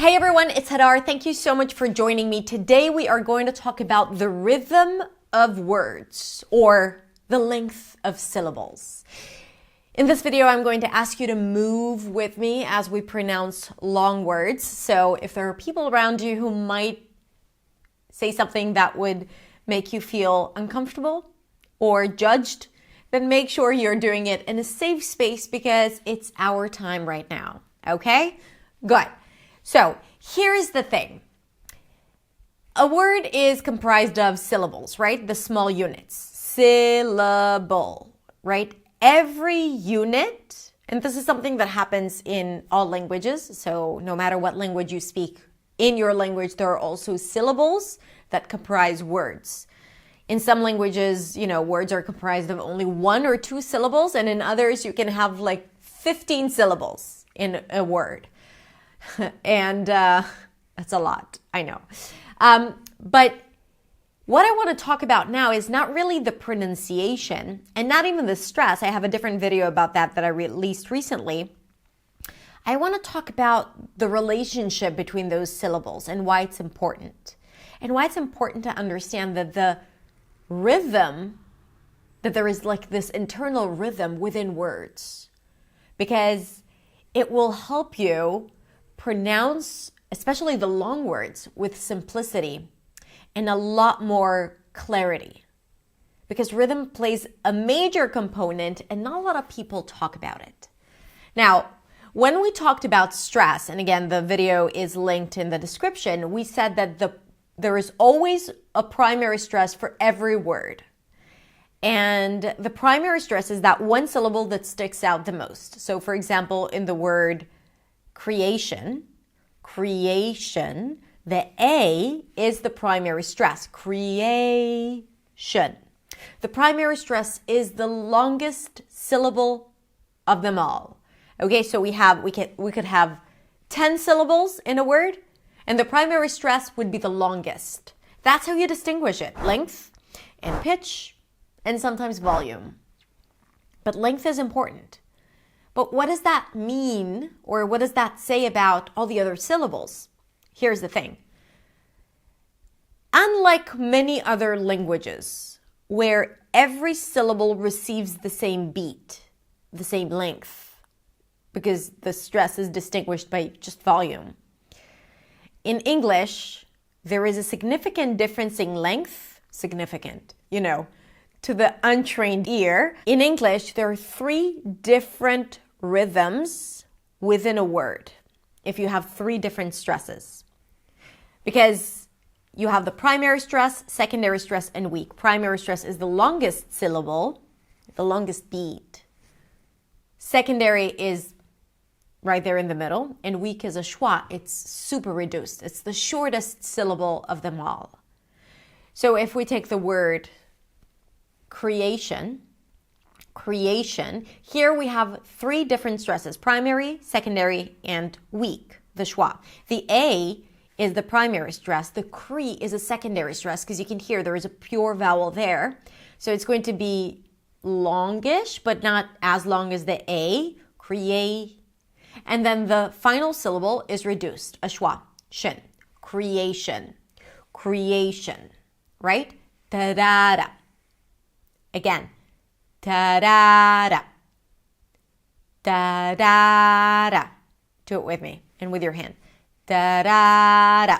Hey everyone, it's Hadar. Thank you so much for joining me. Today we are going to talk about the rhythm of words or the length of syllables. In this video, I'm going to ask you to move with me as we pronounce long words. So if there are people around you who might say something that would make you feel uncomfortable or judged, then make sure you're doing it in a safe space because it's our time right now. Okay? Good. So here's the thing. A word is comprised of syllables, right? The small units. Syllable, right? Every unit, and this is something that happens in all languages, so no matter what language you speak, in your language there are also syllables that comprise words. In some languages, words are comprised of only one or two syllables, and in others you can have like 15 syllables in a word. And that's a lot, I know. But what I want to talk about now is not really the pronunciation and not even the stress. I have a different video about that I released recently. I want to talk about the relationship between those syllables and why it's important. And why it's important to understand that the rhythm, that there is like this internal rhythm within words. Because it will help you pronounce, especially the long words, with simplicity and a lot more clarity. Because rhythm plays a major component and not a lot of people talk about it. Now, when we talked about stress, and again, the video is linked in the description, we said that there is always a primary stress for every word. And the primary stress is that one syllable that sticks out the most. So for example, in the word creation, the A is the primary stress. Creation. The primary stress is the longest syllable of them all. Okay, so we could have 10 syllables in a word, and the primary stress would be the longest. That's how you distinguish it. Length and pitch and sometimes volume. But length is important. But what does that mean, or what does that say about all the other syllables? Here's the thing. Unlike many other languages, where every syllable receives the same beat, the same length, because the stress is distinguished by just volume. In English, there is a significant difference in length, to the untrained ear. In English, there are 3 different rhythms within a word if you have 3 different stresses. Because you have the primary stress, secondary stress, and weak. Primary stress is the longest syllable, the longest beat. Secondary is right there in the middle, and weak is a schwa. It's super reduced. It's the shortest syllable of them all. So if we take the word creation, here we have 3 different stresses: primary, secondary, and weak, the schwa. The A is the primary stress. The cre is a secondary stress because you can hear there is a pure vowel there. So it's going to be longish, but not as long as the A, create. And then the final syllable is reduced, a schwa, shin, creation, right? Ta-da-da. Again, ta-da-da, da-da-da. Do it with me and with your hand. Da-da-da.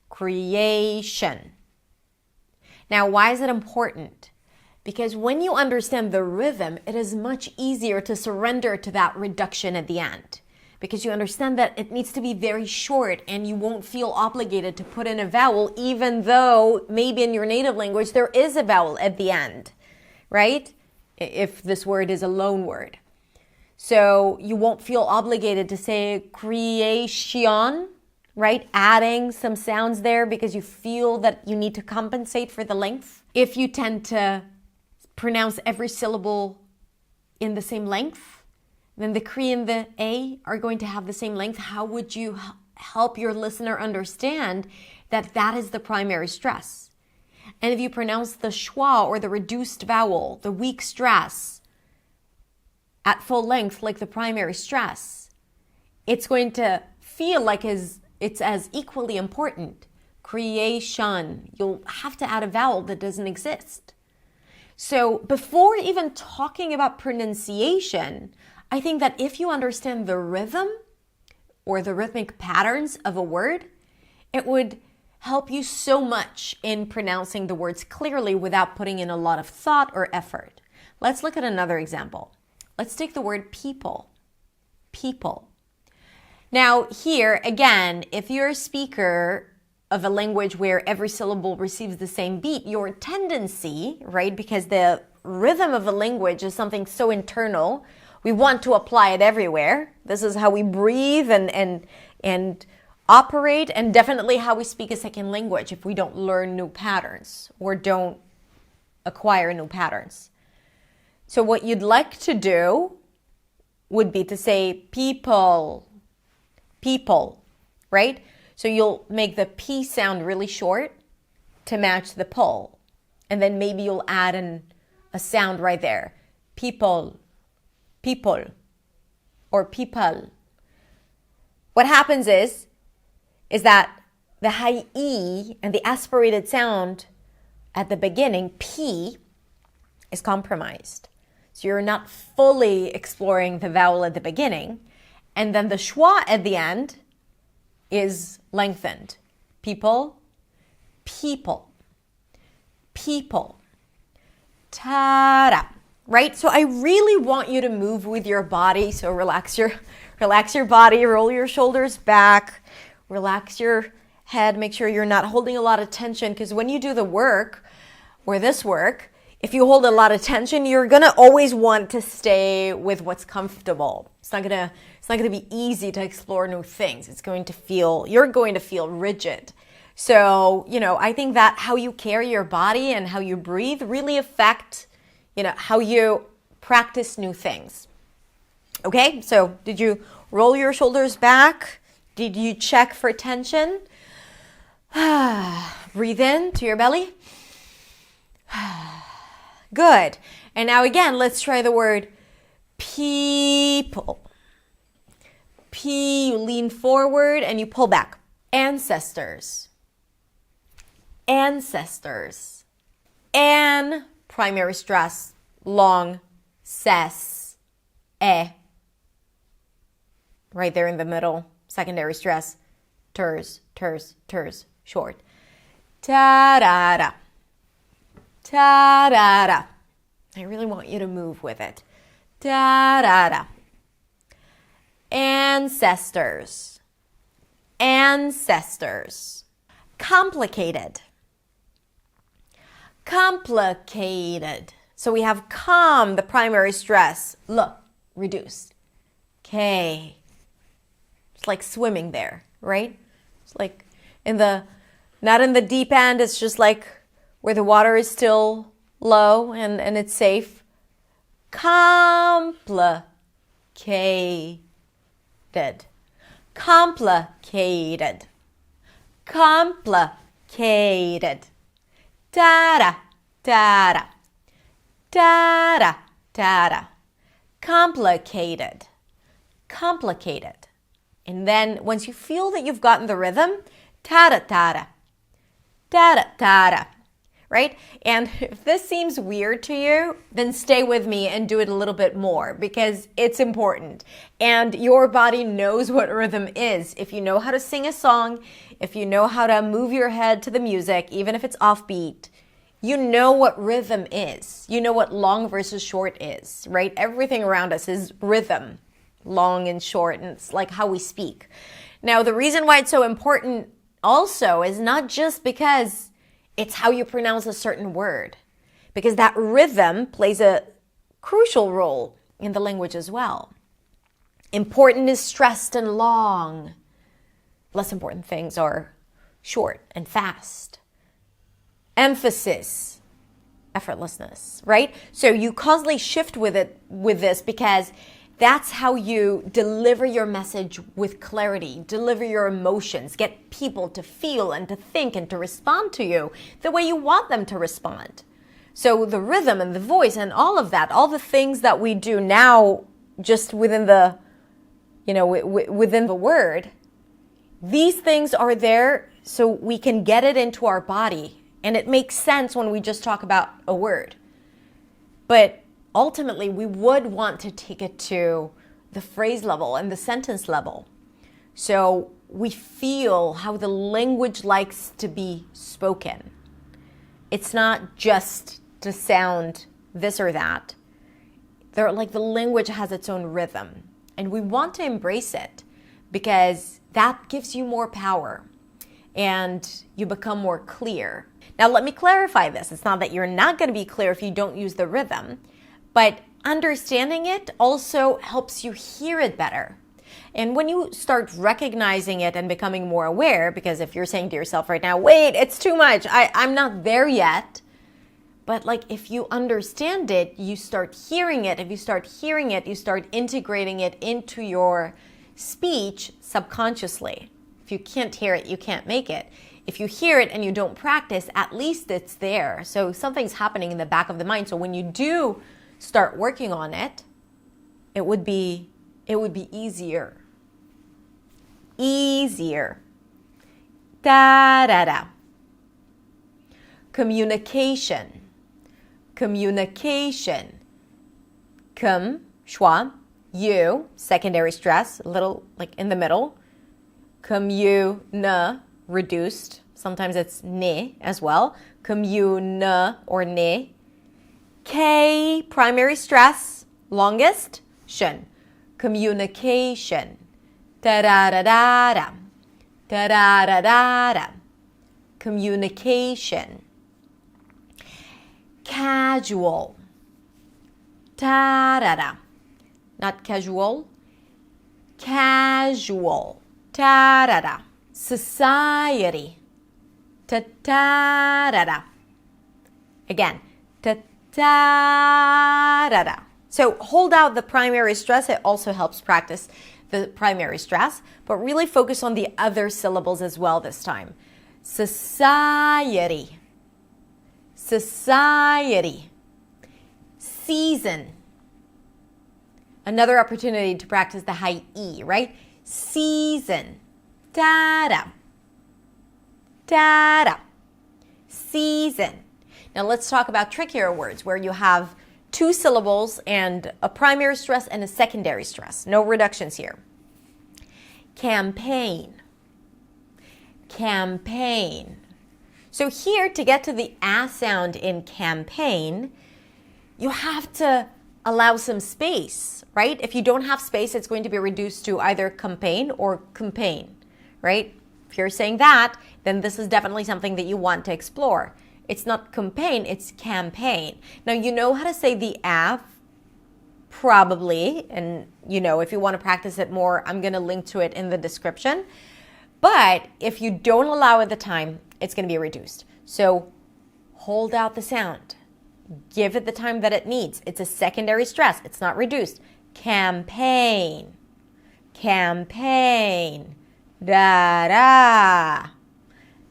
Creation. Now, why is it important? Because when you understand the rhythm, it is much easier to surrender to that reduction at the end. Because you understand that it needs to be very short and you won't feel obligated to put in a vowel, even though maybe in your native language there is a vowel at the end, right? If this word is a loan word. So you won't feel obligated to say creation, right? Adding some sounds there because you feel that you need to compensate for the length. If you tend to pronounce every syllable in the same length, then the cre and the A are going to have the same length. How would you help your listener understand that that is the primary stress? And if you pronounce the schwa or the reduced vowel, the weak stress, at full length like the primary stress, it's going to feel like it's as equally important. Creation. You'll have to add a vowel that doesn't exist. So before even talking about pronunciation, I think that if you understand the rhythm or the rhythmic patterns of a word, it would help you so much in pronouncing the words clearly without putting in a lot of thought or effort. Let's look at another example. Let's take the word people. People. Now here, again, if you're a speaker of a language where every syllable receives the same beat, your tendency, right, because the rhythm of a language is something so internal, we want to apply it everywhere. This is how we breathe and operate, and definitely how we speak a second language if we don't learn new patterns or don't acquire new patterns. So what you'd like to do would be to say people, people, right? So you'll make the P sound really short to match the pull. And then maybe you'll add a sound right there. People, people, or people. What happens is that the high E and the aspirated sound at the beginning, P, is compromised. So you're not fully exploring the vowel at the beginning. And then the schwa at the end is lengthened. People, people, people. Ta-da, right? So I really want you to move with your body. So relax your body, roll your shoulders back, relax your head, make sure you're not holding a lot of tension, because when you do the work or this work, if you hold a lot of tension, you're gonna always want to stay with what's comfortable. It's not gonna be easy to explore new things. You're going to feel rigid. So, I think that how you carry your body and how you breathe really affect, how you practice new things. Okay, so did you roll your shoulders back? Did you check for tension? Breathe in to your belly. Good. And now again, let's try the word people. P, you lean forward and you pull back. Ancestors. Ancestors. An, primary stress, long, ses, right there in the middle, secondary stress, ters, short. Ta-da-da. Ta-da-da. I really want you to move with it. Ta-da-da. Ancestors. Ancestors. Complicated. Complicated. So we have the primary stress, reduced. K. It's like swimming there, right? It's like not in the deep end, it's just like where the water is still low and it's safe. Complicated. Complicated. Complicated. Da-da, da-da. Da-da, da-da. Complicated. Complicated. And then once you feel that you've gotten the rhythm, ta-da, ta-da. Ta-da, ta-da. Right? And if this seems weird to you, then stay with me and do it a little bit more because it's important. And your body knows what rhythm is. If you know how to sing a song, if you know how to move your head to the music, even if it's offbeat, you know what rhythm is. You know what long versus short is, right? Everything around us is rhythm, long and short, and it's like how we speak. Now, the reason why it's so important also is not just because it's how you pronounce a certain word, because that rhythm plays a crucial role in the language as well. Important is stressed and long. Less important things are short and fast. Emphasis, effortlessness, right? So you constantly shift with this because that's how you deliver your message with clarity, deliver your emotions, get people to feel and to think and to respond to you the way you want them to respond. So the rhythm and the voice and all of that, all the things that we do now just within the, within the word, These things are there so we can get it into our body. And it makes sense when we just talk about a word. But ultimately, we would want to take it to the phrase level and the sentence level. So we feel how the language likes to be spoken. It's not just to sound this or that. The language has its own rhythm. And we want to embrace it because that gives you more power and you become more clear. Now, let me clarify this. It's not that you're not going to be clear if you don't use the rhythm, but understanding it also helps you hear it better. And when you start recognizing it and becoming more aware, because if you're saying to yourself right now, wait, it's too much, I'm not there yet. But if you understand it, you start hearing it. If you start hearing it, you start integrating it into your speech subconsciously. If you can't hear it, you can't make it. If you hear it and you don't practice, at least it's there. So something's happening in the back of the mind. So when you do start working on it, it would be easier. Easier. Da-da-da. Communication. Communication. Schwa, you, secondary stress, a little in the middle. Commune, reduced. Sometimes it's ne as well. Commune or ne. K, primary stress, longest. Shen. Communication. Da-da-da-da-da. Da-da-da-da-da. Communication. Casual. Ta-da-da. Not casual. Casual. Ta-da-da. Society. Ta-ta-da-da. Again. Ta-ta-da-da. So hold out the primary stress. It also helps practice the primary stress, but really focus on the other syllables as well this time. Society. Society. Season. Another opportunity to practice the high E, right? Season. Da-da. Da-da. Season. Now let's talk about trickier words where you have two syllables and a primary stress and a secondary stress. No reductions here. Campaign. Campaign. So here, to get to the A sound in campaign, you have to allow some space, right? If you don't have space, it's going to be reduced to either campaign or campaign, right? If you're saying that, then this is definitely something that you want to explore. It's not campaign, it's campaign. Now, you know how to say the A, probably, and if you want to practice it more, I'm going to link to it in the description. But if you don't allow it the time, it's going to be reduced. So hold out the sound. Give it the time that it needs. It's a secondary stress. It's not reduced. Campaign. Campaign. Da-da.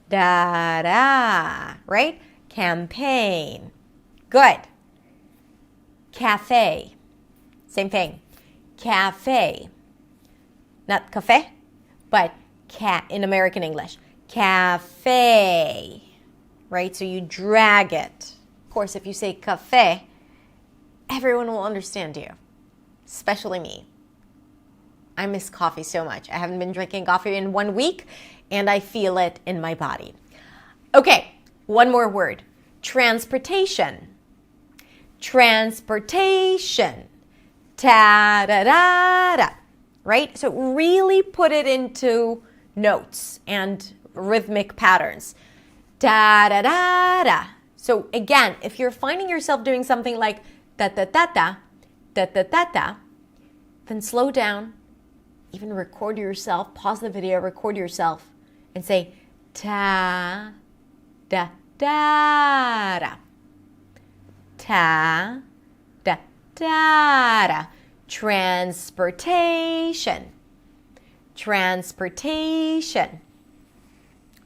Da-da. Right? Campaign. Good. Cafe. Same thing. Cafe. Not cafe, but in American English. Cafe. Right? So you drag it. Of course, if you say cafe, everyone will understand you, especially me. I miss coffee so much. I haven't been drinking coffee in 1 week, and I feel it in my body. Okay, one more word. Transportation. Transportation. Ta-da-da-da. Right? So really put it into notes and rhythmic patterns. Da-da-da-da. So again, if you're finding yourself doing something like da-da-da-da, da-da-da-da, then slow down, even record yourself, pause the video, record yourself, and say ta-da-da-da. Ta-da-da-da. Transportation. Transportation.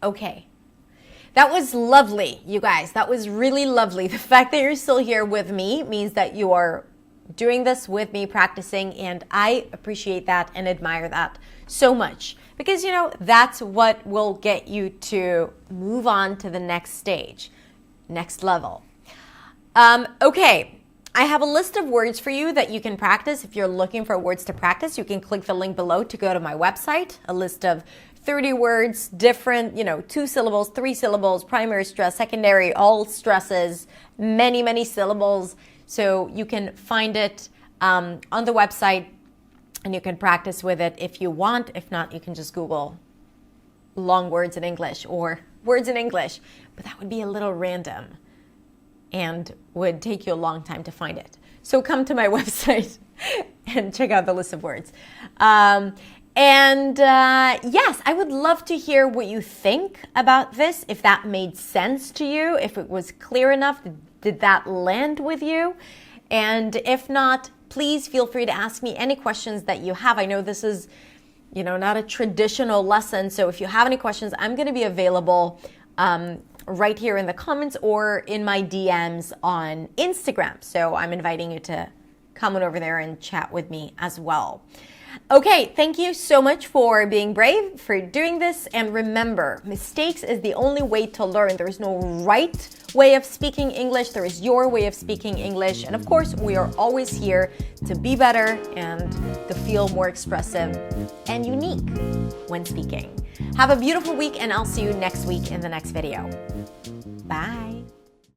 Okay. That was lovely, you guys. That was really lovely. The fact that you're still here with me means that you are doing this with me, practicing, and I appreciate that and admire that so much because, you know, that's what will get you to move on to the next stage, next level. Okay, I have a list of words for you that you can practice. If you're looking for words to practice, you can click the link below to go to my website, a list of 30 words, different, 2 syllables, 3 syllables, primary stress, secondary, all stresses, many, many syllables. So you can find it on the website and you can practice with it if you want. If not, you can just Google long words in English or words in English, but that would be a little random and would take you a long time to find it. So come to my website and check out the list of words. Yes, I would love to hear what you think about this, if that made sense to you, if it was clear enough, did that land with you? And if not, please feel free to ask me any questions that you have. I know this is, not a traditional lesson, so if you have any questions, I'm going to be available right here in the comments or in my DMs on Instagram. So I'm inviting you to come on over there and chat with me as well. Okay, thank you so much for being brave, for doing this. And remember, mistakes is the only way to learn. There is no right way of speaking English. There is your way of speaking English. And of course, we are always here to be better and to feel more expressive and unique when speaking. Have a beautiful week, and I'll see you next week in the next video. Bye.